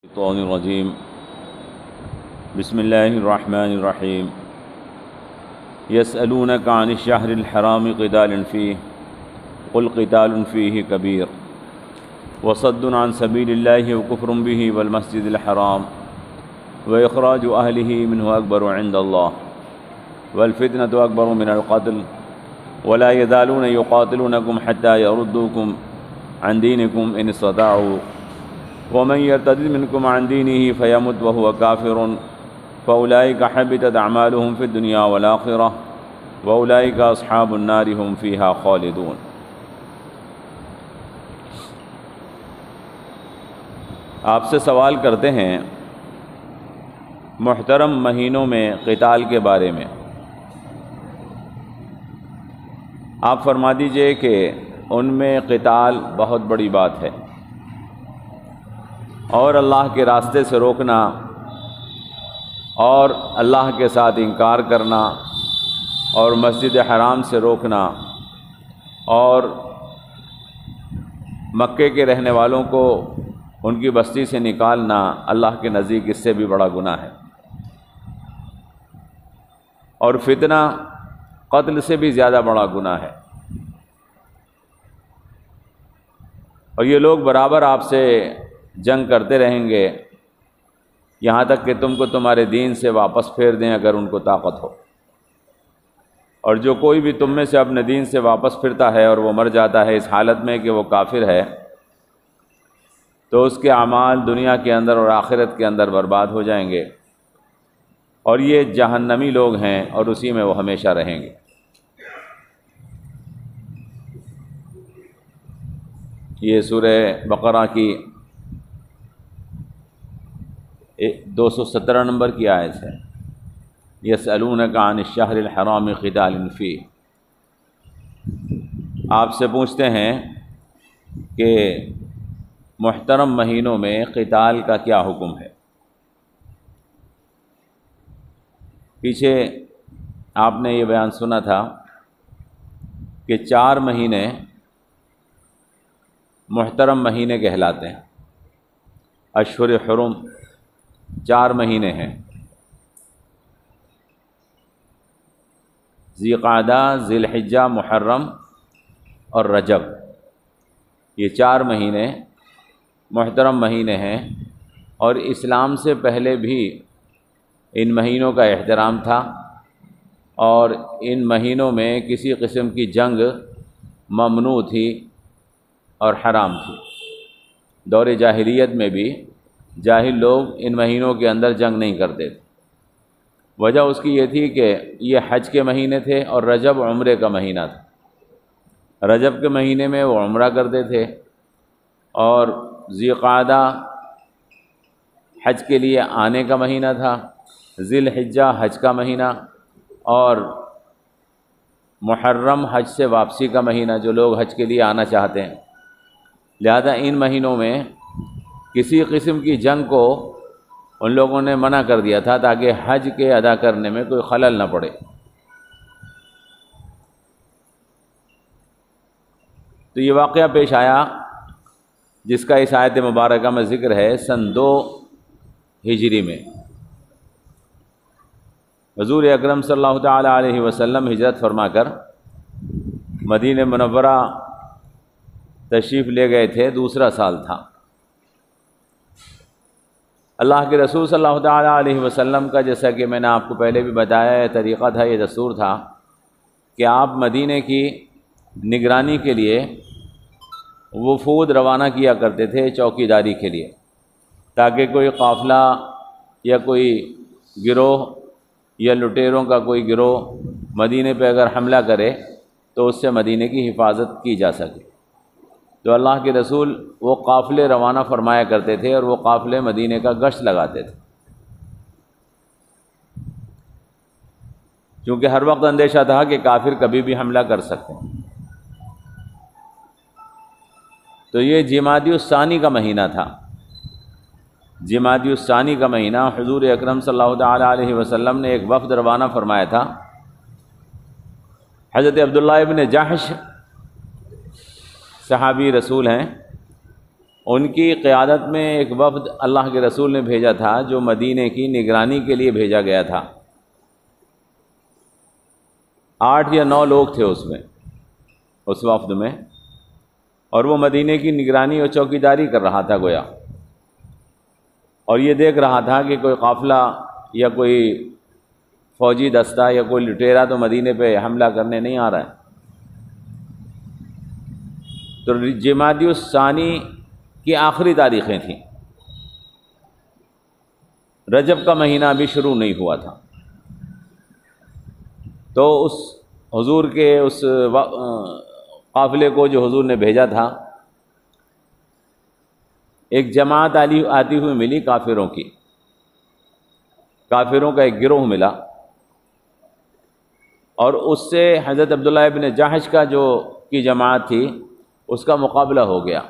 الشيطان الرجيم بسم الله الرحمن الرحيم يسألونك عن الشهر الحرام قتال فيه قل قتال فيه كبير وصد عن سبيل الله وكفر به والمسجد الحرام وإخراج أهله منه أكبر عند الله والفتنة أكبر من القتل ولا يزالون يقاتلونكم حتى يردوكم عن دينكم إن استطاعوا ومن يرتد منكم عن دينه فيمت وهو كافر فأولئك حبطت أعمالهم في الدنيا والآخرة وأولئك أصحاب النار هم فيها خالدون۔ آپ سے سوال کرتے ہیں محترم مہینوں میں قتال کے بارے میں، آپ فرما دیجئے کہ ان میں قتال بہت بڑی بات ہے، اور اللہ کے راستے سے روکنا اور اللہ کے ساتھ انکار کرنا اور مسجد حرام سے روکنا اور مکے کے رہنے والوں کو ان کی بستی سے نکالنا اللہ کے نزدیک اس سے بھی بڑا گناہ ہے، اور فتنہ قتل سے بھی زیادہ بڑا گناہ ہے، اور یہ لوگ برابر آپ سے جنگ کرتے رہیں گے یہاں تک کہ تم کو تمہارے دین سے واپس پھیر دیں اگر ان کو طاقت ہو، اور جو کوئی بھی تم میں سے اپنے دین سے واپس پھرتا ہے اور وہ مر جاتا ہے اس حالت میں کہ وہ کافر ہے تو اس کے اعمال دنیا کے اندر اور آخرت کے اندر برباد ہو جائیں گے، اور یہ جہنمی لوگ ہیں اور اسی میں وہ ہمیشہ رہیں گے۔ یہ سورہ بقرہ کی 217 نمبر کی آیت ہے، یسألونک عن الشہر الحرام قتال فیہ۔ آپ سے پوچھتے ہیں کہ محترم مہینوں میں قتال کا کیا حکم ہے۔ پیچھے آپ نے یہ بیان سنا تھا کہ 4 مہینے محترم مہینے کہلاتے ہیں، اشہر حرم 4 مہینے ہیں، ذی قعدہ، ذی الحجہ، محرم اور رجب، یہ 4 مہینے محترم مہینے ہیں، اور اسلام سے پہلے بھی ان مہینوں کا احترام تھا، اور ان مہینوں میں کسی قسم کی جنگ ممنوع تھی اور حرام تھی۔ دور جاہلیت میں بھی جاہل لوگ ان مہینوں کے اندر جنگ نہیں کرتے تھے، وجہ اس کی یہ تھی کہ یہ حج کے مہینے تھے اور رجب عمرے کا مہینہ تھا۔ رجب کے مہینے میں وہ عمرہ کرتے تھے، اور ذی قعدہ حج کے لیے آنے کا مہینہ تھا، ذی الحجہ حج کا مہینہ، اور محرم حج سے واپسی کا مہینہ، جو لوگ حج کے لیے آنا چاہتے ہیں۔ لہذا ان مہینوں میں کسی قسم کی جنگ کو ان لوگوں نے منع کر دیا تھا تاکہ حج کے ادا کرنے میں کوئی خلل نہ پڑے۔ تو یہ واقعہ پیش آیا جس کا اس آیت مبارکہ میں ذکر ہے، سن 2 ہجری میں حضور اکرم صلی اللہ تعالی علیہ وسلم ہجرت فرما کر مدینہ منورہ تشریف لے گئے تھے، دوسرا سال تھا۔ اللہ کے رسول صلی اللہ تعالی علیہ وسلم کا، جیسا کہ میں نے آپ کو پہلے بھی بتایا، یہ طریقہ تھا، یہ دستور تھا کہ آپ مدینے کی نگرانی کے لیے وفود روانہ کیا کرتے تھے چوکی داری کے لیے، تاکہ کوئی قافلہ یا کوئی گروہ یا لٹیروں کا کوئی گروہ مدینے پہ اگر حملہ کرے تو اس سے مدینے کی حفاظت کی جا سکے۔ تو اللہ کے رسول وہ قافلے روانہ فرمایا کرتے تھے، اور وہ قافلے مدینے کا گشت لگاتے تھے، کیونکہ ہر وقت اندیشہ تھا کہ کافر کبھی بھی حملہ کر سکتے ہیں۔ تو یہ جمادی الثانی کا مہینہ تھا، جمادی الثانی کا مہینہ حضور اکرم صلی اللہ تعالی علیہ وسلم نے ایک وفد روانہ فرمایا تھا۔ حضرت عبداللہ ابن جحش صحابی رسول ہیں، ان کی قیادت میں ایک وفد اللہ کے رسول نے بھیجا تھا جو مدینے کی نگرانی کے لیے بھیجا گیا تھا۔ 8 یا 9 لوگ تھے اس وفد میں، اور وہ مدینے کی نگرانی اور چوکیداری کر رہا تھا گویا، اور یہ دیکھ رہا تھا کہ کوئی قافلہ یا کوئی فوجی دستہ یا کوئی لٹیرا تو مدینے پہ حملہ کرنے نہیں آ رہا ہے۔ تو جمادی الثانی کی آخری تاریخیں تھیں، رجب کا مہینہ ابھی شروع نہیں ہوا تھا، تو اس حضور کے اس قافلے کو جو حضور نے بھیجا تھا، ایک جماعت آتی ہوئی ملی کافروں کی، کافروں کا ایک گروہ ملا، اور اس سے حضرت عبداللہ ابن جحش کی جماعت تھی، اس کا مقابلہ ہو گیا،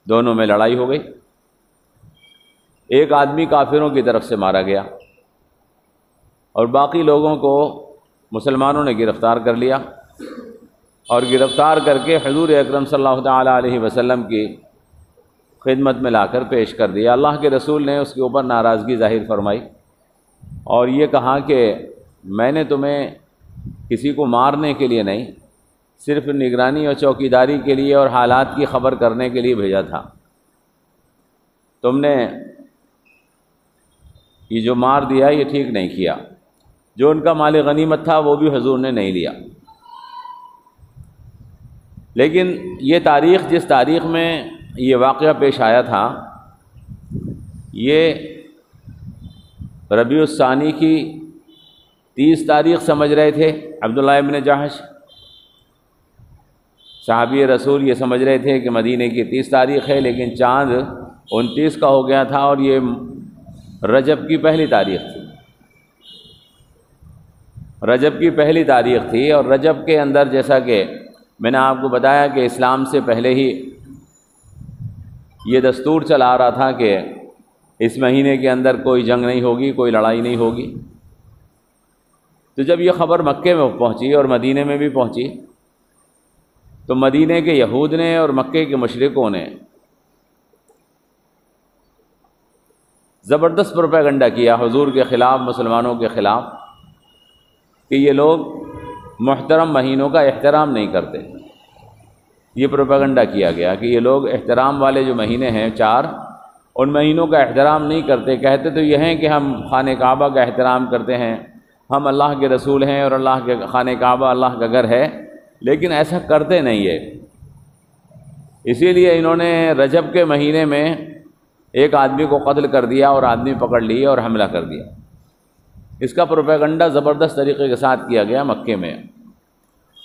دونوں میں لڑائی ہو گئی، ایک آدمی کافروں کی طرف سے مارا گیا، اور باقی لوگوں کو مسلمانوں نے گرفتار کر لیا، اور گرفتار کر کے حضور اکرم صلی اللہ تعالیٰ علیہ وسلم کی خدمت میں لا کر پیش کر دیا۔ اللہ کے رسول نے اس کے اوپر ناراضگی ظاہر فرمائی اور یہ کہا کہ میں نے تمہیں کسی کو مارنے کے لیے نہیں، صرف نگرانی اور چوکیداری کے لیے اور حالات کی خبر کرنے کے لیے بھیجا تھا، تم نے یہ جو مار دیا یہ ٹھیک نہیں کیا۔ جو ان کا مال غنیمت تھا وہ بھی حضور نے نہیں لیا۔ لیکن یہ تاریخ، جس تاریخ میں یہ واقعہ پیش آیا تھا، یہ ربیع الثانی کی 30 تاریخ سمجھ رہے تھے عبداللہ ابن جحش، صحابی رسول یہ سمجھ رہے تھے کہ مدینے کی 30 تاریخ ہے، لیکن چاند 29 کا ہو گیا تھا، اور یہ رجب کی پہلی تاریخ تھی، رجب کی پہلی تاریخ تھی۔ اور رجب کے اندر، جیسا کہ میں نے آپ کو بتایا کہ اسلام سے پہلے ہی یہ دستور چلا آ رہا تھا کہ اس مہینے کے اندر کوئی جنگ نہیں ہوگی، کوئی لڑائی نہیں ہوگی۔ تو جب یہ خبر مکے میں پہنچی اور مدینے میں بھی پہنچی، تو مدینے کے یہود نے اور مکے کے مشرکوں نے زبردست پروپیگنڈا کیا حضور کے خلاف، مسلمانوں کے خلاف، کہ یہ لوگ محترم مہینوں کا احترام نہیں کرتے۔ یہ پروپیگنڈا کیا گیا کہ یہ لوگ احترام والے جو مہینے ہیں 4، ان مہینوں کا احترام نہیں کرتے۔ کہتے تو یہ ہیں کہ ہم خانہ کعبہ کا احترام کرتے ہیں، ہم اللہ کے رسول ہیں اور اللہ کے خانہ کعبہ اللہ کا گھر ہے، لیکن ایسا کرتے نہیں ہے۔ اسی لیے انہوں نے رجب کے مہینے میں ایک آدمی کو قتل کر دیا اور آدمی پکڑ لیے اور حملہ کر دیا۔ اس کا پروپیگنڈا زبردست طریقے کے ساتھ کیا گیا مکے میں۔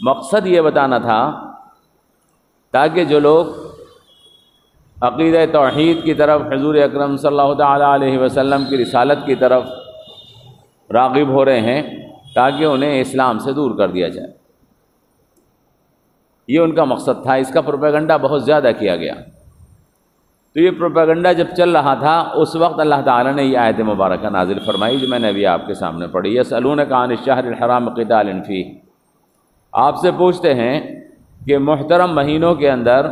مقصد یہ بتانا تھا تاکہ جو لوگ عقیدہ توحید کی طرف، حضور اکرم صلی اللہ تعالیٰ علیہ وسلم کی رسالت کی طرف راغب ہو رہے ہیں، تاکہ انہیں اسلام سے دور کر دیا جائے۔ یہ ان کا مقصد تھا۔ اس کا پروپیگنڈا بہت زیادہ کیا گیا۔ تو یہ پروپیگنڈا جب چل رہا تھا، اس وقت اللہ تعالیٰ نے یہ آیت مبارکہ نازل فرمائی جو میں نے ابھی آپ کے سامنے پڑھی۔ یسألونک عن الشہر الحرام قتال فیہ، آپ سے پوچھتے ہیں کہ محترم مہینوں کے اندر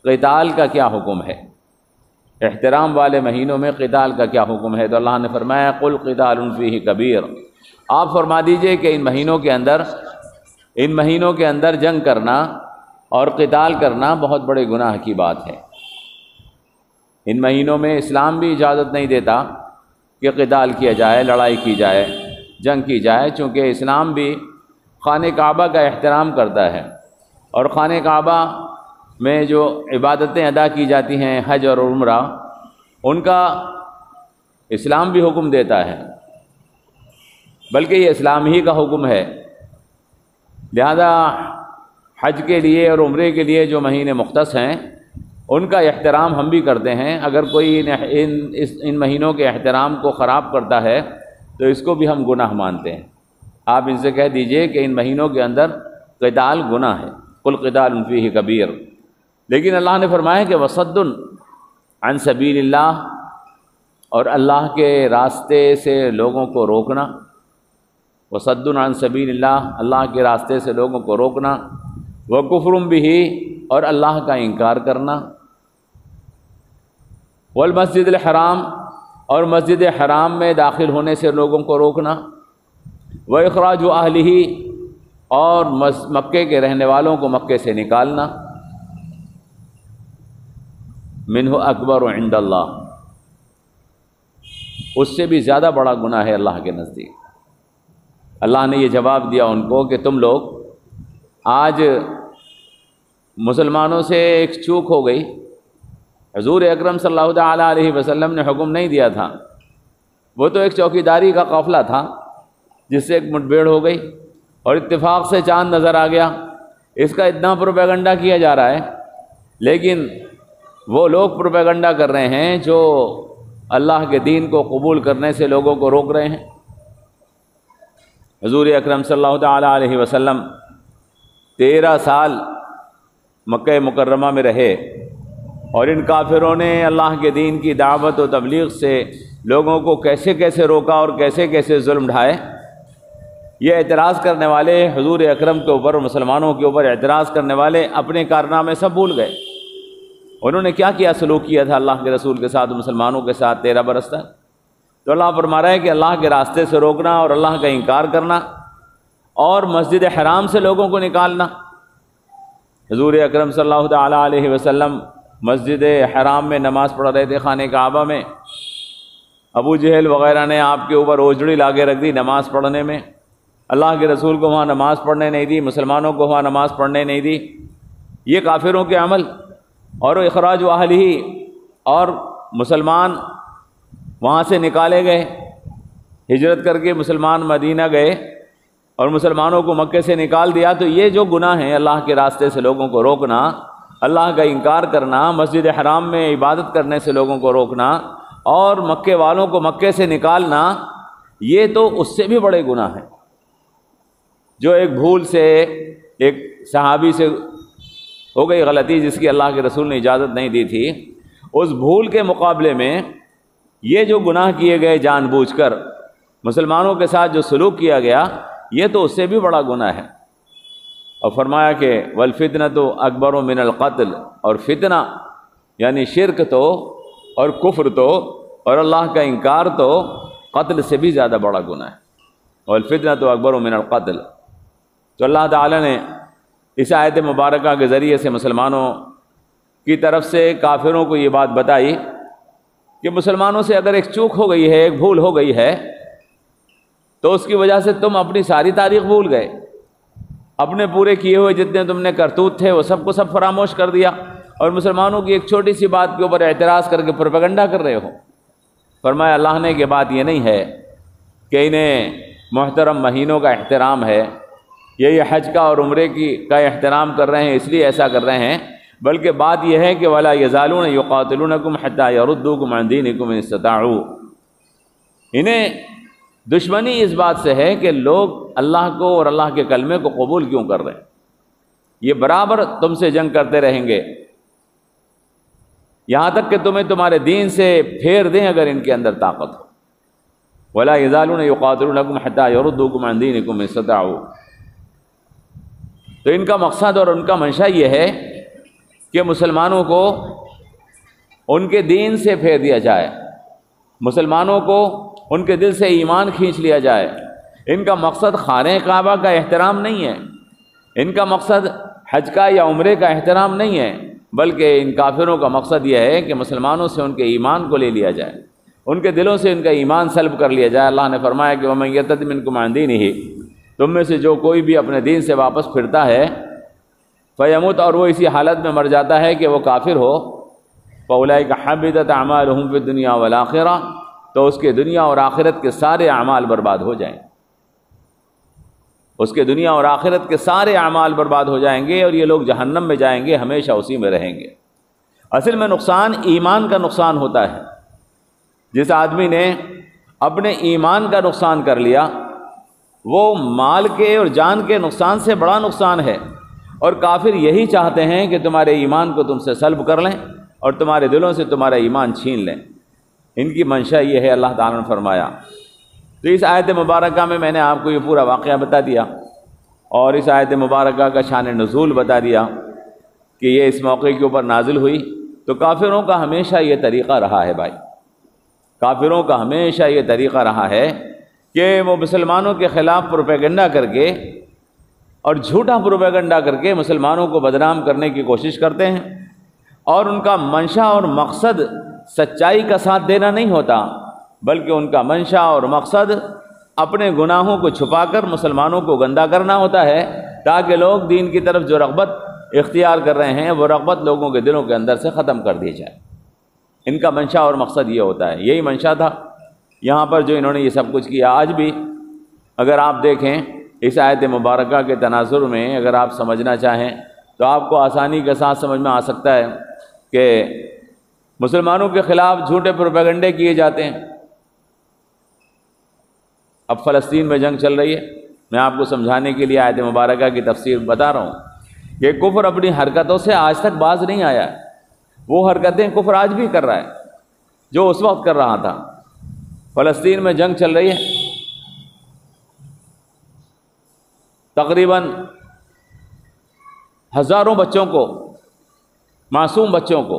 قتال کا کیا حکم ہے، احترام والے مہینوں میں قتال کا کیا حکم ہے؟ تو اللہ نے فرمایا قل قتال فیہ کبیر، آپ فرما دیجئے کہ ان مہینوں کے اندر جنگ کرنا اور قتال کرنا بہت بڑے گناہ کی بات ہے۔ ان مہینوں میں اسلام بھی اجازت نہیں دیتا کہ قتال کیا جائے، لڑائی کی جائے، جنگ کی جائے، چونکہ اسلام بھی خانہ کعبہ کا احترام کرتا ہے، اور خانہ کعبہ میں جو عبادتیں ادا کی جاتی ہیں، حج اور عمرہ، ان کا اسلام بھی حکم دیتا ہے، بلکہ یہ اسلام ہی کا حکم ہے۔ لہذا حج کے لیے اور عمرے کے لیے جو مہینے مختص ہیں، ان کا احترام ہم بھی کرتے ہیں۔ اگر کوئی ان مہینوں کے احترام کو خراب کرتا ہے تو اس کو بھی ہم گناہ مانتے ہیں۔ آپ ان سے کہہ دیجئے کہ ان مہینوں کے اندر قتال گناہ ہے، قل قتال فیہ کبیر۔ لیکن اللہ نے فرمایا کہ وصد عن سبیل اللہ، اور اللہ کے راستے سے لوگوں کو روکنا، وصد عن سبیل اللہ، اللہ کے راستے سے لوگوں کو روکنا، وکفر بہ، اور اللہ کا انکار کرنا، والمسجد الحرام، اور مسجد حرام میں داخل ہونے سے لوگوں کو روکنا، واخراج اہلہ، اور مکے کے رہنے والوں کو مکے سے نکالنا، منہ اکبر عند اللہ، اس سے بھی زیادہ بڑا گناہ ہے اللہ کے نزدیک۔ اللہ نے یہ جواب دیا ان کو کہ تم لوگ آج مسلمانوں سے ایک چوک ہو گئی، حضور اکرم صلی اللہ تعالیٰ علیہ وسلم نے حکم نہیں دیا تھا، وہ تو ایک چوکیداری کا قافلہ تھا جس سے ایک مٹبھیڑ ہو گئی اور اتفاق سے چاند نظر آ گیا، اس کا اتنا پروپیگنڈا کیا جا رہا ہے، لیکن وہ لوگ پروپیگنڈا کر رہے ہیں جو اللہ کے دین کو قبول کرنے سے لوگوں کو روک رہے ہیں۔ حضور اکرم صلی اللہ تعالیٰ علیہ وسلم 13 سال مکہ مکرمہ میں رہے، اور ان کافروں نے اللہ کے دین کی دعوت و تبلیغ سے لوگوں کو کیسے کیسے روکا اور کیسے کیسے ظلم ڈھائے۔ یہ اعتراض کرنے والے حضور اکرم کے اوپر، مسلمانوں کے اوپر اعتراض کرنے والے اپنے کارنامے سب بھول گئے، انہوں نے کیا کیا سلوک کیا تھا اللہ کے رسول کے ساتھ، مسلمانوں کے ساتھ 13 برس تک۔ تو اللہ فرما رہا ہے کہ اللہ کے راستے سے روکنا اور اللہ کا انکار کرنا اور مسجد حرام سے لوگوں کو نکالنا۔ حضور اکرم صلی اللہ تعالیٰ علیہ وسلم مسجد حرام میں نماز پڑھ رہے تھے، خانہ کعبہ میں، ابو جہل وغیرہ نے آپ کے اوپر اوجڑی لاگے رکھ دی نماز پڑھنے میں، اللہ کے رسول کو وہاں نماز پڑھنے نہیں دی، مسلمانوں کو وہاں نماز پڑھنے نہیں دی۔ یہ کافروں کے عمل، اور اخراج اہلہ، اور مسلمان وہاں سے نکالے گئے، ہجرت کر کے مسلمان مدینہ گئے اور مسلمانوں کو مکے سے نکال دیا۔ تو یہ جو گناہ ہیں، اللہ کے راستے سے لوگوں کو روکنا، اللہ کا انکار کرنا، مسجد حرام میں عبادت کرنے سے لوگوں کو روکنا اور مکے والوں کو مکے سے نکالنا، یہ تو اس سے بھی بڑے گناہ ہیں۔ جو ایک بھول سے ایک صحابی سے ہو گئی غلطی جس کی اللہ کے رسول نے اجازت نہیں دی تھی، اس بھول کے مقابلے میں یہ جو گناہ کیے گئے جان بوجھ کر، مسلمانوں کے ساتھ جو سلوک کیا گیا، یہ تو اس سے بھی بڑا گناہ ہے۔ اور فرمایا کہ والفتنۃ اکبر من القتل، اور فتنہ یعنی شرک تو اور کفر تو اور اللہ کا انکار تو قتل سے بھی زیادہ بڑا گناہ ہے۔ والفتنۃ اکبر من القتل۔ تو اللہ تعالیٰ نے اس آیت مبارکہ کے ذریعے سے مسلمانوں کی طرف سے کافروں کو یہ بات بتائی کہ مسلمانوں سے اگر ایک چوک ہو گئی ہے، ایک بھول ہو گئی ہے، تو اس کی وجہ سے تم اپنی ساری تاریخ بھول گئے، اپنے پورے کیے ہوئے جتنے تم نے کرتوت تھے وہ سب کو سب فراموش کر دیا، اور مسلمانوں کی ایک چھوٹی سی بات کے اوپر اعتراض کر کے پروپیگنڈا کر رہے ہو۔ فرمایا اللہ نے کہ بات یہ نہیں ہے کہ انہیں محترم مہینوں کا احترام ہے، یہ حج کا اور عمرے کا احترام کر رہے ہیں اس لیے ایسا کر رہے ہیں، بلکہ بات یہ ہے کہ وَلَا يَزَالُونَ يُقَاتِلُونَكُمْ حَتَّى يَرُدُّوكُمْ عَنْ دِينِكُمْ إِنِ اسْتَطَاعُوا۔ انہیں دشمنی اس بات سے ہے کہ لوگ اللہ کو اور اللہ کے کلمے کو قبول کیوں کر رہے ہیں، یہ برابر تم سے جنگ کرتے رہیں گے یہاں تک کہ تمہیں تمہارے دین سے پھیر دیں اگر ان کے اندر طاقت ہو۔ وَلَا يَزَالُونَ يُقَاتِلُونَكُمْ حَتَّى يَرُدُّوكُمْ عَنْ دِينِكُمْ إِنِ اسْتَطَاعُوا۔ تو ان کا مقصد اور ان کا منشا یہ ہے کہ مسلمانوں کو ان کے دین سے پھیر دیا جائے، مسلمانوں کو ان کے دل سے ایمان کھینچ لیا جائے۔ ان کا مقصد خانہ کعبہ کا احترام نہیں ہے، ان کا مقصد حج کا یا عمرے کا احترام نہیں ہے، بلکہ ان کافروں کا مقصد یہ ہے کہ مسلمانوں سے ان کے ایمان کو لے لیا جائے، ان کے دلوں سے ان کا ایمان سلب کر لیا جائے۔ اللہ نے فرمایا کہ وَمَن يَرْتَدِّ مِنكُمْ عَنْ دِينِهِ، تم میں سے جو کوئی بھی اپنے دین سے واپس پھرتا ہے، فیموت، اور وہ اسی حالت میں مر جاتا ہے کہ وہ کافر ہو، فَأُولَئِكَ حَبِطَتْ أَعْمَالُهُمْ فِي الدُّنْيَا وَالْآخِرَةِ، تو اس کے دنیا اور آخرت کے سارے اعمال برباد ہو جائیں، اس کے دنیا اور آخرت کے سارے اعمال برباد ہو جائیں گے، اور یہ لوگ جہنم میں جائیں گے، ہمیشہ اسی میں رہیں گے۔ اصل میں نقصان ایمان کا نقصان ہوتا ہے۔ جس آدمی نے اپنے ایمان کا نقصان کر لیا، وہ مال کے اور جان کے نقصان سے بڑا نقصان ہے، اور کافر یہی چاہتے ہیں کہ تمہارے ایمان کو تم سے سلب کر لیں اور تمہارے دلوں سے تمہارا ایمان چھین لیں۔ ان کی منشا یہ ہے، اللہ تعالیٰ نے فرمایا۔ تو اس آیت مبارکہ میں نے آپ کو یہ پورا واقعہ بتا دیا، اور اس آیت مبارکہ کا شان نزول بتا دیا کہ یہ اس موقع کے اوپر نازل ہوئی تو کافروں کا ہمیشہ یہ طریقہ رہا ہے بھائی، کافروں کا ہمیشہ یہ طریقہ رہا ہے کہ وہ مسلمانوں کے خلاف پروپیگنڈا کر کے اور جھوٹا پروپیگنڈا کر کے مسلمانوں کو بدنام کرنے کی کوشش کرتے ہیں، اور ان کا منشا اور مقصد سچائی کا ساتھ دینا نہیں ہوتا، بلکہ ان کا منشا اور مقصد اپنے گناہوں کو چھپا کر مسلمانوں کو گندہ کرنا ہوتا ہے، تاکہ لوگ دین کی طرف جو رغبت اختیار کر رہے ہیں وہ رغبت لوگوں کے دلوں کے اندر سے ختم کر دی جائے۔ ان کا منشا اور مقصد یہ ہوتا ہے، یہی منشا تھا یہاں پر جو انہوں نے یہ سب کچھ کیا۔ آج بھی اگر آپ دیکھیں اس آیت مبارکہ کے تناظر میں اگر آپ سمجھنا چاہیں تو آپ کو آسانی کے ساتھ سمجھ میں آ سکتا ہے کہ مسلمانوں کے خلاف جھوٹے پروپیگنڈے کیے جاتے ہیں۔ اب فلسطین میں جنگ چل رہی ہے، میں آپ کو سمجھانے کے لیے آیت مبارکہ کی تفسیر بتا رہا ہوں کہ کفر اپنی حرکتوں سے آج تک باز نہیں آیا، وہ حرکتیں کفر آج بھی کر رہا ہے جو اس وقت کر رہا تھا۔ فلسطین میں جنگ چل رہی ہے، تقریباً ہزاروں بچوں کو، معصوم بچوں کو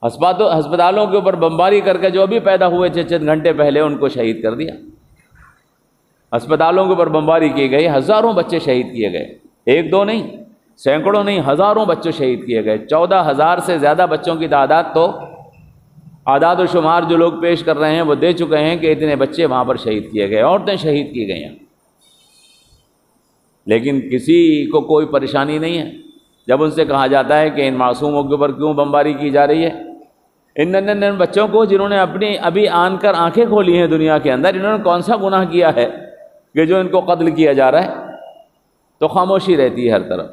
ہسپتالوں کے اوپر بمباری کر کے جو ابھی پیدا ہوئے تھے چند گھنٹے پہلے ان کو شہید کر دیا۔ ہسپتالوں کے اوپر بمباری کی گئی، ہزاروں بچے شہید کیے گئے، ایک دو نہیں، سینکڑوں نہیں، ہزاروں بچے شہید کیے گئے۔ 14,000 سے زیادہ بچوں کی تعداد تو اعداد و شمار جو لوگ پیش کر رہے ہیں وہ دے چکے ہیں کہ اتنے بچے وہاں پر شہید کیے گئے، عورتیں شہید کی گئی ہیں، لیکن کسی کو کوئی پریشانی نہیں ہے جب ان سے کہا جاتا ہے کہ ان معصوموں کے اوپر کیوں بمباری کی جا رہی ہے۔ ان نن بچوں کو جنہوں نے اپنی ابھی آن کر آنکھیں کھولی ہیں دنیا کے اندر، انہوں نے کون سا گناہ کیا ہے کہ جو ان کو قتل کیا جا رہا ہے؟ تو خاموشی رہتی ہے ہر طرف۔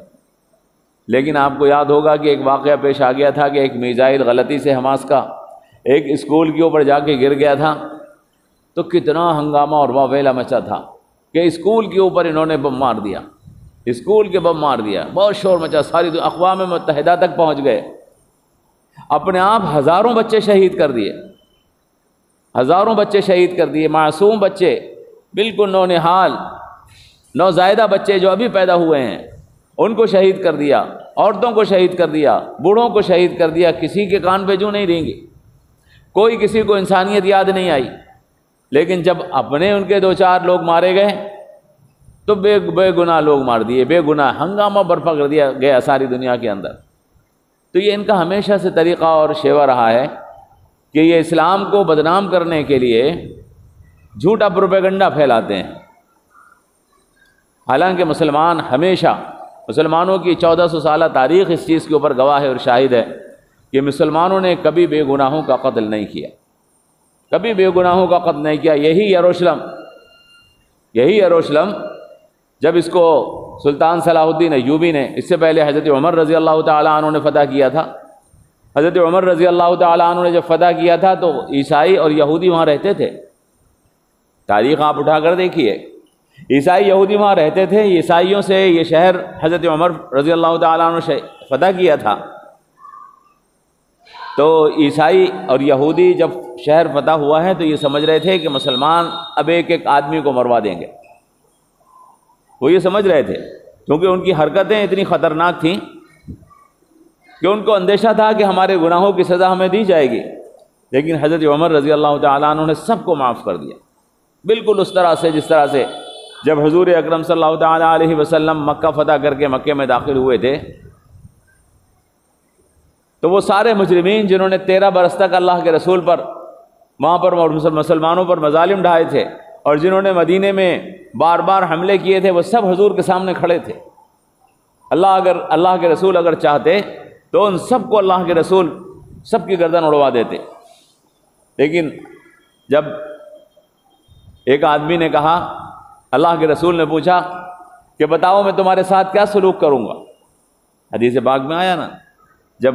لیکن آپ کو یاد ہوگا کہ ایک واقعہ پیش آ گیا تھا کہ ایک میزائل غلطی سے حماس کا ایک اسکول کے اوپر جا کے گر گیا تھا، تو کتنا ہنگامہ اور واویلا مچا تھا کہ اسکول کے اوپر انہوں نے بم مار دیا، اسکول کے بم مار دیا، بہت شور مچا، ساری اقوام متحدہ تک پہنچ گئے، اپنے آپ ہزاروں بچے شہید کر دیے، ہزاروں بچے شہید کر دیے، معصوم بچے، بالکل نونہال نوزائیدہ بچے جو ابھی پیدا ہوئے ہیں ان کو شہید کر دیا، عورتوں کو شہید کر دیا، بوڑھوں کو شہید کر دیا، کسی کے کان پہ جوں نہیں رینگی، کوئی کسی کو انسانیت یاد نہیں آئی۔ لیکن جب اپنے ان کے 2-4 لوگ مارے گئے تو بے گناہ لوگ مار دیے، بے گناہ، ہنگامہ برپا کر دیا گیا ساری دنیا کے اندر۔ تو یہ ان کا ہمیشہ سے طریقہ اور شیوہ رہا ہے کہ یہ اسلام کو بدنام کرنے کے لیے جھوٹا پروپیگنڈا پھیلاتے ہیں، حالانکہ مسلمان ہمیشہ، مسلمانوں کی 1400 سالہ تاریخ اس چیز کے اوپر گواہ ہے اور شاہد ہے کہ مسلمانوں نے کبھی بے گناہوں کا قتل نہیں کیا، کبھی بے گناہوں کا قتل نہیں کیا۔ یہی یروشلم جب اس کو سلطان صلاح الدین ایوبی نے، اس سے پہلے حضرت عمر رضی اللہ تعالیٰ عنہ نے فتح کیا تھا، حضرت عمر رضی اللہ تعالیٰ عنہ نے جب فتح کیا تھا تو عیسائی اور یہودی وہاں رہتے تھے، تاریخ آپ اٹھا کر دیکھیے، عیسائی یہودی وہاں رہتے تھے، عیسائیوں سے یہ شہر حضرت عمر رضی اللہ تعالیٰ عنہ نے فتح کیا تھا۔ تو عیسائی اور یہودی جب شہر فتح ہوا ہے تو یہ سمجھ رہے تھے کہ مسلمان اب ایک ایک آدمی کو مروا دیں گے، وہ یہ سمجھ رہے تھے، کیونکہ ان کی حرکتیں اتنی خطرناک تھیں کہ ان کو اندیشہ تھا کہ ہمارے گناہوں کی سزا ہمیں دی جائے گی۔ لیکن حضرت عمر رضی اللہ تعالیٰ عنہ نے سب کو معاف کر دیا، بالکل اس طرح سے جس طرح سے جب حضور اکرم صلی اللہ تعالیٰ علیہ وسلم مکہ فتح کر کے مکے میں داخل ہوئے تھے تو وہ سارے مجرمین جنہوں نے 13 برس تک اللہ کے رسول پر، وہاں پر مسلمانوں پر مظالم ڈھائے تھے اور جنہوں نے مدینے میں بار بار حملے کیے تھے، وہ سب حضور کے سامنے کھڑے تھے۔ اللہ کے رسول اگر چاہتے تو ان سب کو اللہ کے رسول سب کی گردن اڑوا دیتے، لیکن جب ایک آدمی نے کہا، اللہ کے رسول نے پوچھا کہ بتاؤ میں تمہارے ساتھ کیا سلوک کروں گا، حدیث پاک میں آیا نا، جب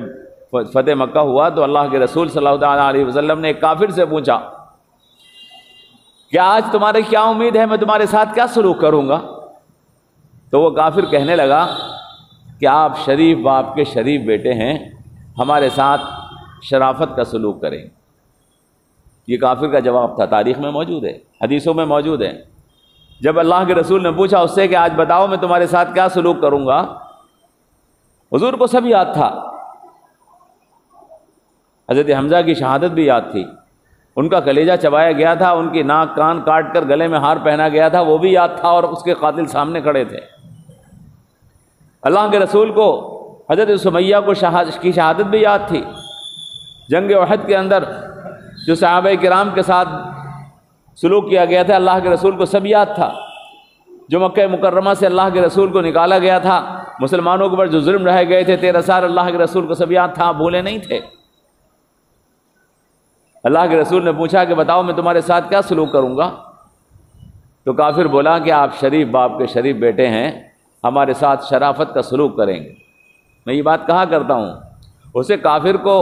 فتح مکہ ہوا تو اللہ کے رسول صلی اللہ تعالیٰ علیہ وسلم نے ایک کافر سے پوچھا کہ آج تمہاری کیا امید ہے، میں تمہارے ساتھ کیا سلوک کروں گا؟ تو وہ کافر کہنے لگا کہ آپ شریف باپ کے شریف بیٹے ہیں، ہمارے ساتھ شرافت کا سلوک کریں۔ یہ کافر کا جواب تھا، تاریخ میں موجود ہے، حدیثوں میں موجود ہے۔ جب اللہ کے رسول نے پوچھا اس سے کہ آج بتاؤ میں تمہارے ساتھ کیا سلوک کروں گا، حضور کو سب یاد تھا حضرت حمزہ کی شہادت بھی یاد تھی، ان کا کلیجہ چبایا گیا تھا، ان کی ناک کان کاٹ کر گلے میں ہار پہنا گیا تھا، وہ بھی یاد تھا، اور اس کے قاتل سامنے کھڑے تھے۔ اللہ کے رسول کو حضرت سمیہ کی شہادت بھی یاد تھی۔ جنگ احد کے اندر جو صحابہ کرام کے ساتھ سلوک کیا گیا تھا، اللہ کے رسول کو سب یاد تھا۔ جو مکہ مکرمہ سے اللہ کے رسول کو نکالا گیا تھا، مسلمانوں کے اوپر جو ظلم رہے گئے تھے 13 سال، اللہ کے رسول کو سب یاد تھا، بھولے نہیں تھے۔ اللہ کے رسول نے پوچھا کہ بتاؤ میں تمہارے ساتھ کیا سلوک کروں گا؟ تو کافر بولا کہ آپ شریف باپ کے شریف بیٹے ہیں، ہمارے ساتھ شرافت کا سلوک کریں گے۔ میں یہ بات کہا کرتا ہوں، اسے کافر کو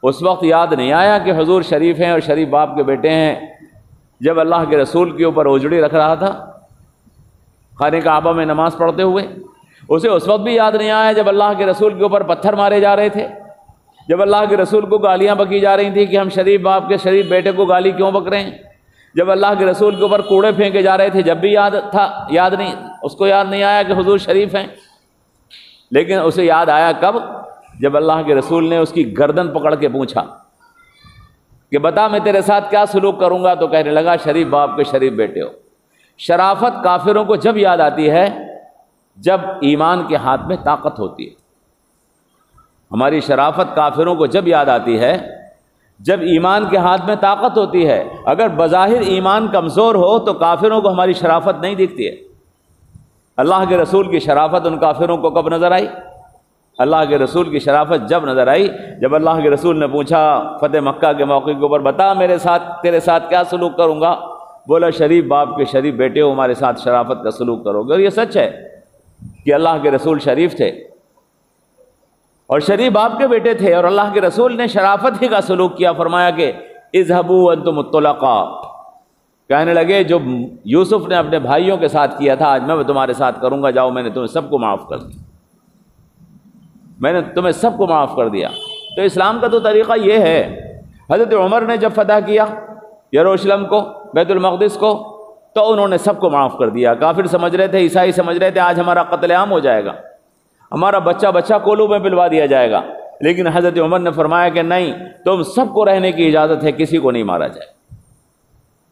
اس وقت یاد نہیں آیا کہ حضور شریف ہیں اور شریف باپ کے بیٹے ہیں، جب اللہ کے رسول کے اوپر اوجڑی رکھ رہا تھا خانہ کعبہ میں نماز پڑھتے ہوئے۔ اسے اس وقت بھی یاد نہیں آیا جب اللہ کے رسول کے اوپر پتھر مارے جا رہے تھے، جب اللہ کے رسول کو گالیاں بکی جا رہی تھیں کہ ہم شریف باپ کے شریف بیٹے کو گالی کیوں بک رہے ہیں، جب اللہ کے رسول کے اوپر کوڑے پھینکے جا رہے تھے، جب بھی اس کو یاد نہیں آیا کہ حضور شریف ہیں۔ لیکن اسے یاد آیا کب؟ جب اللہ کے رسول نے اس کی گردن پکڑ کے پوچھا کہ بتا میں تیرے ساتھ کیا سلوک کروں گا، تو کہنے لگا شریف باپ کے شریف بیٹے ہو۔ شرافت کافروں کو جب یاد آتی ہے جب ایمان کے ہاتھ میں طاقت ہوتی ہے۔ ہماری شرافت کافروں کو جب یاد آتی ہے جب ایمان کے ہاتھ میں طاقت ہوتی ہے۔ اگر بظاہر ایمان کمزور ہو تو کافروں کو ہماری شرافت نہیں دکھتی ہے۔ اللہ کے رسول کی شرافت ان کافروں کو کب نظر آئی؟ اللہ کے رسول کی شرافت جب نظر آئی جب اللہ کے رسول نے پوچھا فتح مکہ کے موقع کے اوپر، بتا تیرے ساتھ کیا سلوک کروں گا؟ بولا شریف باپ کے شریف بیٹے ہو، ہمارے ساتھ شرافت کا سلوک کرو گے۔ اور یہ سچ ہے کہ اللہ کے رسول شریف تھے اور شریف باپ کے بیٹے تھے، اور اللہ کے رسول نے شرافت ہی کا سلوک کیا۔ فرمایا کہ اذهبوا انتم الطلقاء، کہنے لگے جو یوسف نے اپنے بھائیوں کے ساتھ کیا تھا آج میں تمہارے ساتھ کروں گا، جاؤ میں نے تمہیں سب کو معاف کر دیا، میں نے تمہیں سب کو معاف کر دیا۔ تو اسلام کا تو طریقہ یہ ہے۔ حضرت عمر نے جب فتح کیا یروشلم کو، بیت المقدس کو، تو انہوں نے سب کو معاف کر دیا۔ کافر سمجھ رہے تھے، عیسائی سمجھ رہے تھے آج ہمارا قتل عام ہو جائے گا، ہمارا بچہ کولوں میں پلوا دیا جائے گا، لیکن حضرت عمر نے فرمایا کہ نہیں، تم سب کو رہنے کی اجازت ہے، کسی کو نہیں مارا جائے۔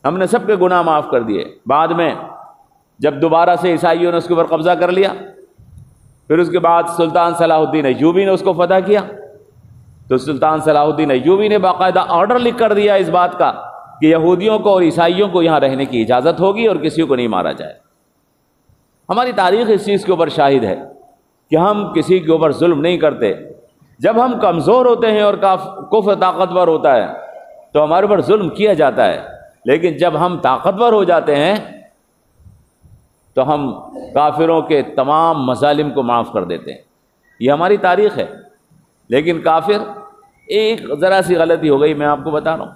ہم نے سب کے گناہ معاف کر دیے۔ بعد میں جب دوبارہ سے عیسائیوں نے اس کے اوپر قبضہ کر لیا، پھر اس کے بعد سلطان صلاح الدین ایوبی نے اس کو فتح کیا، تو سلطان صلاح الدین ایوبی نے باقاعدہ آرڈر لکھ کر دیا اس بات کا کہ یہودیوں کو اور عیسائیوں کو یہاں رہنے کی اجازت ہوگی اور کسی کو نہیں مارا جائے۔ ہماری تاریخ اس چیز کے اوپر شاہد ہے کہ ہم کسی کے اوپر ظلم نہیں کرتے۔ جب ہم کمزور ہوتے ہیں اور کفر طاقتور ہوتا ہے تو ہمارے اوپر ظلم کیا جاتا ہے، لیکن جب ہم طاقتور ہو جاتے ہیں تو ہم کافروں کے تمام مظالم کو معاف کر دیتے ہیں۔ یہ ہماری تاریخ ہے۔ لیکن کافر، ایک ذرا سی غلطی ہو گئی، میں آپ کو بتا رہا ہوں،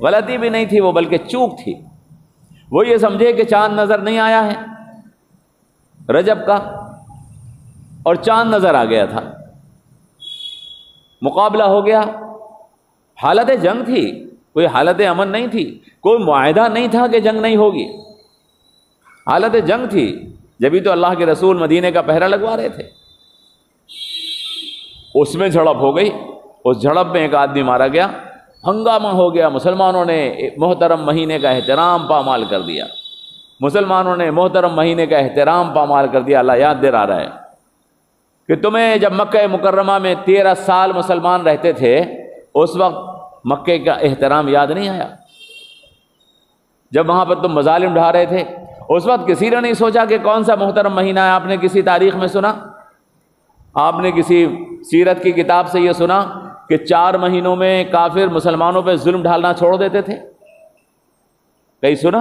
غلطی بھی نہیں تھی وہ بلکہ چوک تھی۔ وہ یہ سمجھے کہ چاند نظر نہیں آیا ہے رجب کا، اور چاند نظر آ گیا تھا، مقابلہ ہو گیا۔ حالت جنگ تھی، کوئی حالت امن نہیں تھی، کوئی معاہدہ نہیں تھا کہ جنگ نہیں ہوگی، حالت جنگ تھی۔ جبھی تو اللہ کے رسول مدینے کا پہرا لگوا رہے تھے، اس میں جھڑپ ہو گئی، اس جھڑپ میں ایک آدمی مارا گیا، ہنگامہ ہو گیا۔ مسلمانوں نے محترم مہینے کا احترام پامال کر دیا، مسلمانوں نے محترم مہینے کا احترام پامال کر دیا۔ اللہ یاد دلا رہا ہے کہ تمہیں جب مکہ مکرمہ میں 13 سال مسلمان رہتے تھے، اس وقت مکے کا احترام یاد نہیں آیا؟ جب وہاں پر تم مظالم ڈھا رہے تھے، اس وقت کسی نے نہیں سوچا کہ کون سا محترم مہینہ ہے؟ آپ نے کسی تاریخ میں سنا؟ آپ نے کسی سیرت کی کتاب سے یہ سنا کہ 4 مہینوں میں کافر مسلمانوں پہ ظلم ڈھالنا چھوڑ دیتے تھے؟ کہیں سنا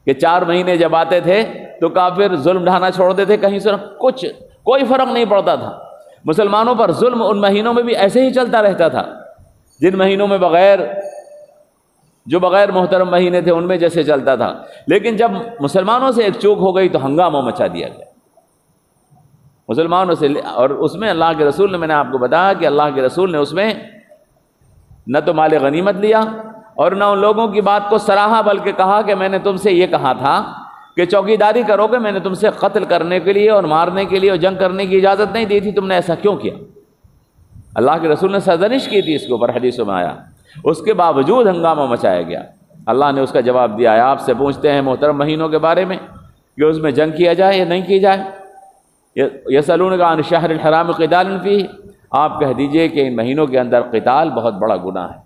کہ 4 مہینے جب آتے تھے تو کافر ظلم ڈھانا چھوڑ دیتے؟ کہیں سنا؟ کوئی فرق نہیں پڑتا تھا۔ مسلمانوں پر ظلم ان مہینوں میں بھی ایسے ہی چلتا رہتا تھا، جن مہینوں میں جو بغیر محترم مہینے تھے ان میں جیسے چلتا تھا۔ لیکن جب مسلمانوں سے ایک چوک ہو گئی تو ہنگامہ مچا دیا گیا مسلمانوں سے، اور اس میں اللہ کے رسول نے، میں نے آپ کو بتایا کہ اللہ کے رسول نے اس میں نہ تو مال غنیمت لیا اور نہ ان لوگوں کی بات کو سراہا، بلکہ کہا کہ میں نے تم سے یہ کہا تھا کہ چوکیداری کرو گے، میں نے تم سے قتل کرنے کے لیے اور مارنے کے لیے اور جنگ کرنے کی اجازت نہیں دی تھی، تم نے ایسا کیوں کیا؟ اللہ کے رسول نے سرزنش کی تھی اس کے اوپر، حدیثوں میں آیا، اس کے باوجود ہنگامہ مچایا گیا۔ اللہ نے اس کا جواب دیا ہے۔ آپ سے پوچھتے ہیں محترم مہینوں کے بارے میں کہ اس میں جنگ کیا جائے یا نہیں کی جائے، یسألونک عن الشہر الحرام قتال فیہ، آپ کہہ دیجئے کہ ان مہینوں کے اندر قتال بہت بڑا گناہ ہے۔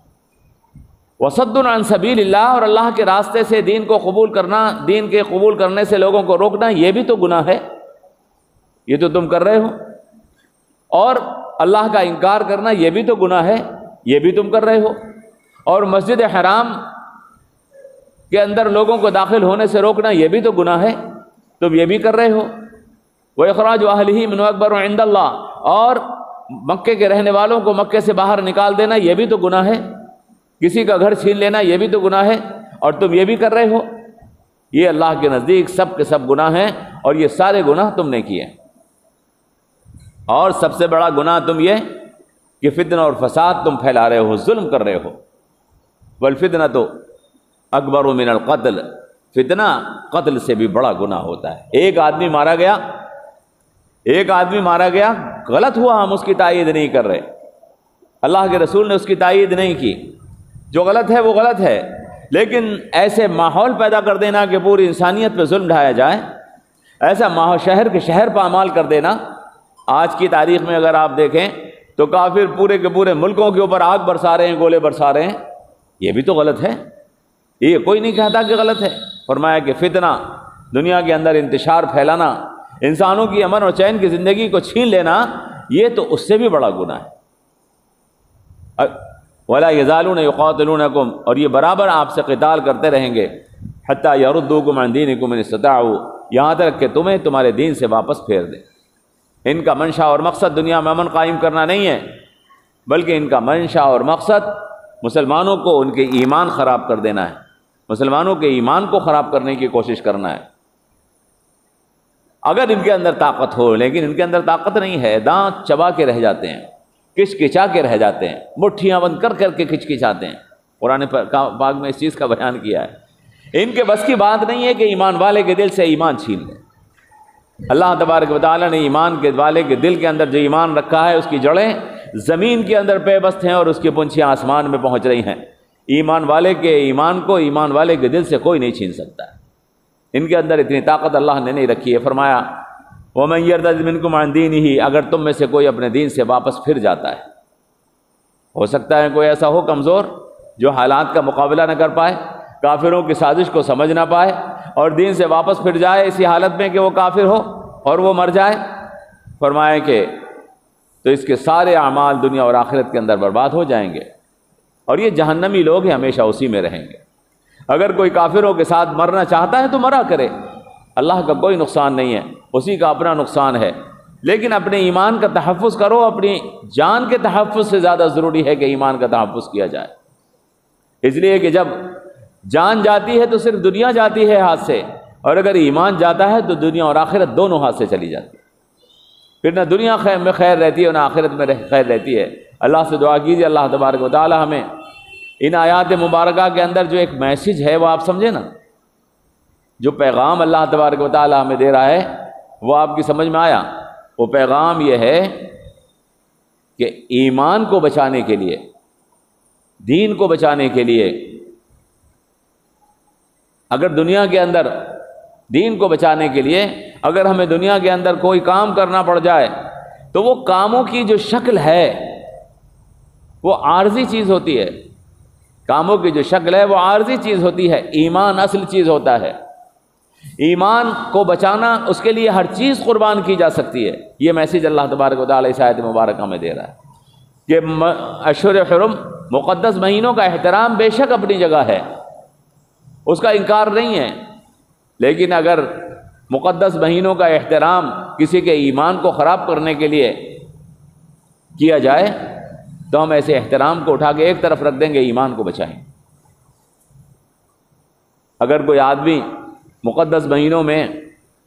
وصد عن سبیل اللہ، اور اللہ کے راستے سے دین کو قبول کرنا، دین کے قبول کرنے سے لوگوں کو روکنا، یہ بھی تو گناہ ہے، یہ تو تم کر رہے ہو۔ اور اللہ کا انکار کرنا، یہ بھی تو گناہ ہے، یہ بھی تم کر رہے ہو۔ اور مسجد حرام کے اندر لوگوں کو داخل ہونے سے روکنا، یہ بھی تو گناہ ہے، تم یہ بھی کر رہے ہو۔ وَإِخْرَاجُ أَهْلِهِ مِنْهُ أَكْبَرُ عِنْدَ اللَّهِ، اور مکے کے رہنے والوں کو مکے سے باہر نکال دینا، یہ بھی تو گناہ ہے۔ کسی کا گھر چھین لینا، یہ بھی تو گناہ ہے، اور تم یہ بھی کر رہے ہو۔ یہ اللہ کے نزدیک سب کے سب گناہ ہیں، اور یہ سارے گناہ تم نے کیے۔ اور سب سے بڑا گناہ تم یہ کہ فتنہ اور فساد تم پھیلا رہے ہو، ظلم کر رہے ہو۔ والفتنۃ اکبر من القتل، فتنہ قتل سے بھی بڑا گناہ ہوتا ہے۔ ایک آدمی مارا گیا، غلط ہوا، ہم اس کی تائید نہیں کر رہے، اللہ کے رسول نے اس کی تائید نہیں کی، جو غلط ہے وہ غلط ہے، لیکن ایسے ماحول پیدا کر دینا کہ پوری انسانیت پہ ظلم ڈھایا جائے، ایسا ماحول شہر کے شہر پامال کر دینا۔ آج کی تاریخ میں اگر آپ دیکھیں تو کافر پورے کے پورے ملکوں کے اوپر آگ برسا رہے ہیں، گولے برسا رہے ہیں، یہ بھی تو غلط ہے، یہ کوئی نہیں کہتا کہ غلط ہے۔ فرمایا کہ فتنہ، دنیا کے اندر انتشار پھیلانا، انسانوں کی امن اور چین کی زندگی کو چھین لینا، یہ تو اس سے بھی بڑا گناہ ہے۔ وَلَا يَزَالُونَ يُقَاتِلُونَكُمْ، اور یہ برابر آپ سے قتال کرتے رہیں گے، حَتَّى يَرُدُّوكُمْ عَنْ دِينِكُمْ إِنِ اسْتَطَاعُوا، یہاں تک کہ تمہیں تمہارے دین سے واپس پھیر دیں۔ ان کا منشا اور مقصد دنیا میں امن قائم کرنا نہیں ہے، بلکہ ان کا منشا اور مقصد مسلمانوں کو ان کے ایمان خراب کر دینا ہے، مسلمانوں کے ایمان کو خراب کرنے کی کوشش کرنا ہے۔ اگر ان کے اندر طاقت ہو، لیکن ان کے اندر طاقت نہیں ہے، دانت چبا کے رہ جاتے ہیں، کچکچا کے رہ جاتے ہیں، مٹھیاں بند کر کر کے کچکچاتے ہیں۔ قرآن پاک میں اس چیز کا بیان کیا ہے۔ ان کے بس کی بات نہیں ہے کہ ایمان والے کے دل سے ایمان چھین لیں۔ اللہ تبارک و تعالیٰ نے ایمان کے والے کے دل کے اندر جو ایمان رکھا ہے، اس کی جڑیں زمین کے اندر پیوست ہیں اور اس کی پنچھیاں آسمان میں پہنچ رہی ہیں۔ ایمان والے کے ایمان کو ایمان والے کے دل سے کوئی نہیں چھین سکتا ہے۔ ان کے اندر اتنی طاقت اللہ نے نہیں رکھی ہے۔ فرمایا وَمَن يَرْتَدِّ مِنْكُمْ عَنْ دِينِهِ، اگر تم میں سے کوئی اپنے دین سے واپس پھر جاتا ہے، ہو سکتا ہے کوئی ایسا ہو کمزور جو حالات کا مقابلہ نہ کر پائے، کافروں کی سازش کو سمجھ نہ پائے، اور دین سے واپس پھر جائے اسی حالت میں کہ وہ کافر ہو اور وہ مر جائے۔ فرمایا کہ تو اس کے سارے اعمال دنیا اور آخرت کے اندر برباد ہو جائیں گے، اور یہ جہنمی لوگ ہیں، ہمیشہ اسی میں رہیں گے۔ اگر کوئی کافروں کے ساتھ مرنا چاہتا ہے تو مرا کرے، اللہ کا کوئی نقصان نہیں ہے، اسی کا اپنا نقصان ہے، لیکن اپنے ایمان کا تحفظ کرو۔ اپنی جان کے تحفظ سے زیادہ ضروری ہے کہ ایمان کا تحفظ کیا جائے، اس لیے کہ جب جان جاتی ہے تو صرف دنیا جاتی ہے ہاتھ سے، اور اگر ایمان جاتا ہے تو دنیا اور آخرت دونوں ہاتھ سے چلی جاتی ہے، پھر نہ دنیا میں خیر رہتی ہے اور نہ آخرت میں خیر رہتی ہے۔ اللہ سے دعا کیجیے اللہ تبارک و تعالی ہمیں ان آیات مبارکہ کے اندر جو ایک میسج ہے وہ آپ سمجھے نا، جو پیغام اللہ تبارک و تعالی ہمیں دے رہا ہے وہ آپ کی سمجھ میں آیا۔ وہ پیغام یہ ہے کہ ایمان کو بچانے کے لیے، دین کو بچانے کے لیے، اگر دنیا کے اندر دین کو بچانے کے لیے اگر ہمیں دنیا کے اندر کوئی کام کرنا پڑ جائے تو وہ کاموں کی جو شکل ہے وہ عارضی چیز ہوتی ہے، کاموں کی جو شکل ہے وہ عارضی چیز ہوتی ہے، ایمان اصل چیز ہوتا ہے۔ ایمان کو بچانا، اس کے لیے ہر چیز قربان کی جا سکتی ہے۔ یہ میسج اللہ تبارک و تعالیٰ اس آیت مبارکہ میں دے رہا ہے کہ اشہر حرم، مقدس مہینوں کا احترام بے شک اپنی جگہ ہے، اس کا انکار نہیں ہے، لیکن اگر مقدس مہینوں کا احترام کسی کے ایمان کو خراب کرنے کے لیے کیا جائے تو ہم ایسے احترام کو اٹھا کے ایک طرف رکھ دیں گے، ایمان کو بچائیں۔ اگر کوئی آدمی مقدس مہینوں میں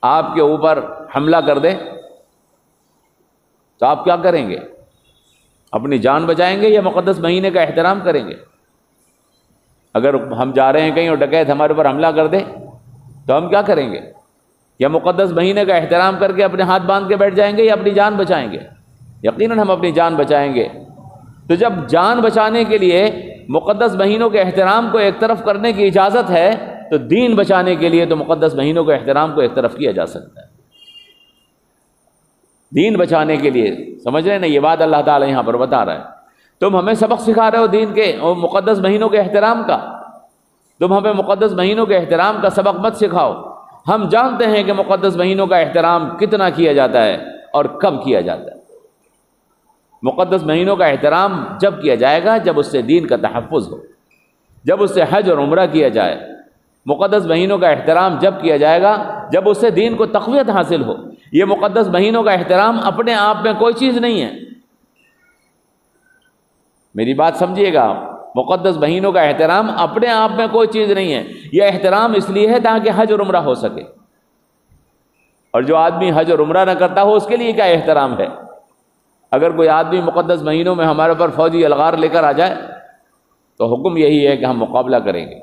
آپ کے اوپر حملہ کر دے تو آپ کیا کریں گے؟ اپنی جان بچائیں گے یا مقدس مہینے کا احترام کریں گے؟ اگر ہم جا رہے ہیں کہیں اور ڈکیت ہمارے اوپر حملہ کر دے تو ہم کیا کریں گے؟ یا مقدس مہینے کا احترام کر کے اپنے ہاتھ باندھ کے بیٹھ جائیں گے یا اپنی جان بچائیں گے؟ یقیناً ہم اپنی جان بچائیں گے، تو جب جان بچانے کے لیے مقدس مہینوں کے احترام کو ایک طرف کرنے کی اجازت ہے تو دین بچانے کے لیے تو مقدس مہینوں کے احترام کو ایک طرف کیا جا سکتا ہے۔ دین بچانے کے لیے، سمجھ رہے ہیں نا، یہ بات اللہ تعالیٰ یہاں پر بتا رہا ہے۔ تم ہمیں سبق سکھا رہے ہو دین کے اور مقدس مہینوں کے احترام کا، تم ہمیں مقدس مہینوں کے احترام کا سبق مت سکھاؤ۔ ہم جانتے ہیں کہ مقدس مہینوں کا احترام کتنا کیا جاتا ہے اور کب کیا جاتا ہے۔ مقدس مہینوں کا احترام جب کیا جائے گا جب اس سے دین کا تحفظ ہو، جب اس سے حج اور عمرہ کیا جائے۔ مقدس مہینوں کا احترام جب کیا جائے گا جب اس سے دین کو تقویت حاصل ہو۔ یہ مقدس مہینوں کا احترام اپنے آپ میں کوئی چیز نہیں ہے، میری بات سمجھیے گا، مقدس مہینوں کا احترام اپنے آپ میں کوئی چیز نہیں ہے۔ یہ احترام اس لیے ہے تاکہ حج اور عمرہ ہو سکے، اور جو آدمی حج اور عمرہ نہ کرتا ہو اس کے لیے کیا احترام ہے؟ اگر کوئی آدمی مقدس مہینوں میں ہمارے پر فوجی الغار لے کر آ جائے تو حکم یہی ہے کہ ہم مقابلہ کریں گے۔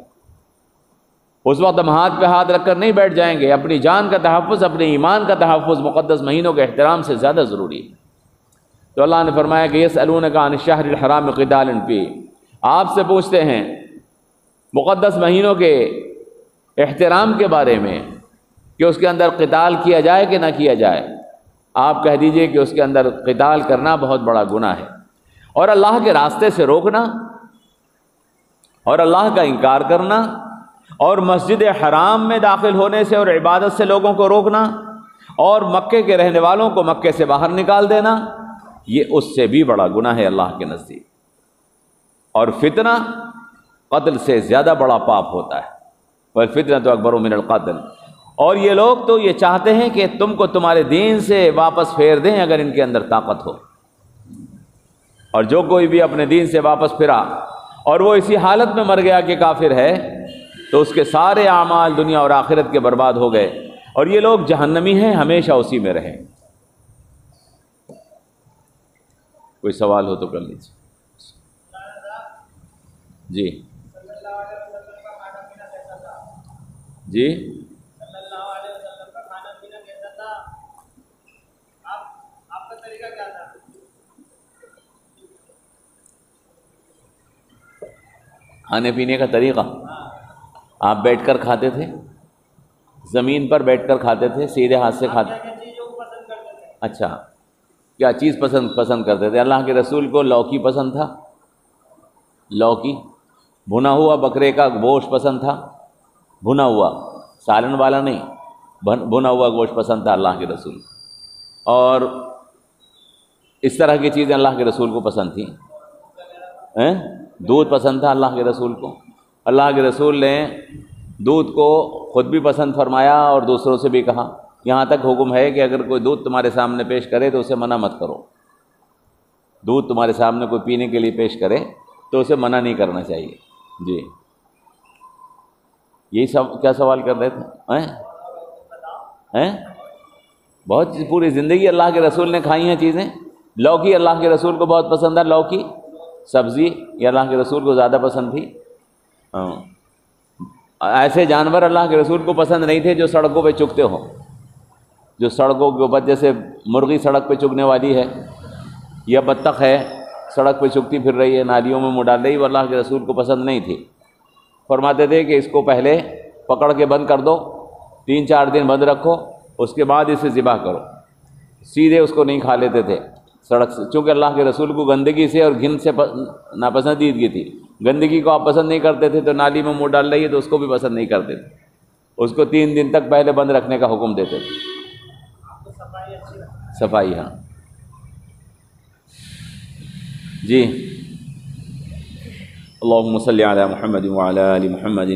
اس وقت ہم ہاتھ پہ ہاتھ رکھ کر نہیں بیٹھ جائیں گے۔ اپنی جان کا تحفظ، اپنے ایمان کا تحفظ مقدس مہینوں کے احترام سے زیادہ ضروری ہے۔ تو اللہ نے فرمایا کہ یسألونک عن الشہر الحرام قتال فیہ، آپ سے پوچھتے ہیں مقدس مہینوں کے احترام کے بارے میں کہ اس کے اندر قتال کیا جائے کہ نہ کیا جائے۔ آپ کہہ دیجئے کہ اس کے اندر قتال کرنا بہت بڑا گناہ ہے، اور اللہ کے راستے سے روکنا، اور اللہ کا انکار کرنا، اور مسجد حرام میں داخل ہونے سے اور عبادت سے لوگوں کو روکنا، اور مکے کے رہنے والوں کو مکے سے باہر نکال دینا، یہ اس سے بھی بڑا گناہ ہے اللہ کے نزدیک۔ اور فتنہ قتل سے زیادہ بڑا پاپ ہوتا ہے، والفتنۃ اکبر من القتل۔ اور یہ لوگ تو یہ چاہتے ہیں کہ تم کو تمہارے دین سے واپس پھیر دیں اگر ان کے اندر طاقت ہو، اور جو کوئی بھی اپنے دین سے واپس پھرا اور وہ اسی حالت میں مر گیا کہ کافر ہے تو اس کے سارے اعمال دنیا اور آخرت کے برباد ہو گئے، اور یہ لوگ جہنمی ہیں، ہمیشہ اسی میں رہیں۔ کوئی سوال ہو تو کر لیجیے۔ جی جی کھانے پینے کا طریقہ، آپ بیٹھ کر کھاتے تھے، زمین پر بیٹھ کر کھاتے تھے، سیدھے ہاتھ سے کھاتے؟ اچھا، کیا چیز پسند کرتے تھے؟ اللہ کے رسول کو لوکی پسند تھا، لوکی، بھنا ہوا بکرے کا گوشت پسند تھا، بھنا ہوا، سالن والا نہیں، بھنا ہوا گوشت پسند تھا اللہ کے رسول، اور اس طرح کی چیزیں اللہ کے رسول کو پسند تھیں۔ دودھ پسند تھا اللہ کے رسول کو، اللہ کے رسول نے دودھ کو خود بھی پسند فرمایا اور دوسروں سے بھی کہا، یہاں تک حکم ہے کہ اگر کوئی دودھ تمہارے سامنے پیش کرے تو اسے منع مت کرو۔ دودھ تمہارے سامنے کوئی پینے کے لیے پیش کرے تو اسے منع نہیں کرنا چاہیے۔ جی یہی سب کیا سوال کر رہے تھے؟ بہت پوری زندگی اللہ کے رسول نے کھائی ہیں چیزیں۔ لوکی اللہ کے رسول کو بہت پسند ہے، لوکی سبزی یہ اللہ کے رسول کو زیادہ پسند تھی۔ ایسے جانور اللہ کے رسول کو پسند نہیں تھے جو سڑکوں پہ چگتے ہوں، جو سڑکوں کے اوپر، جیسے مرغی سڑک پہ چگنے والی ہے یا بطخ ہے سڑک پہ چگتی پھر رہی ہے، نالیوں میں منہ ڈال رہی، وہ اللہ کے رسول کو پسند نہیں تھی۔ فرماتے تھے کہ اس کو پہلے پکڑ کے بند کر دو، 3-4 دن بند رکھو، اس کے بعد اسے ذبح کرو۔ سیدھے اس کو نہیں کھا لیتے تھے سڑک سے، چونکہ اللہ کے رسول کو گندگی سے اور گھن سے ناپسندیدگی تھی۔ گندگی کو آپ پسند نہیں کرتے تھے تو نالی میں منہ ڈال رہی ہے تو اس کو بھی پسند نہیں کرتے تھے، اس کو 3 دن تک پہلے بند رکھنے کا حکم دیتے تھے۔ صفائی، ہاں جی۔ اللہم صلی علی محمد وعلی آل محمد۔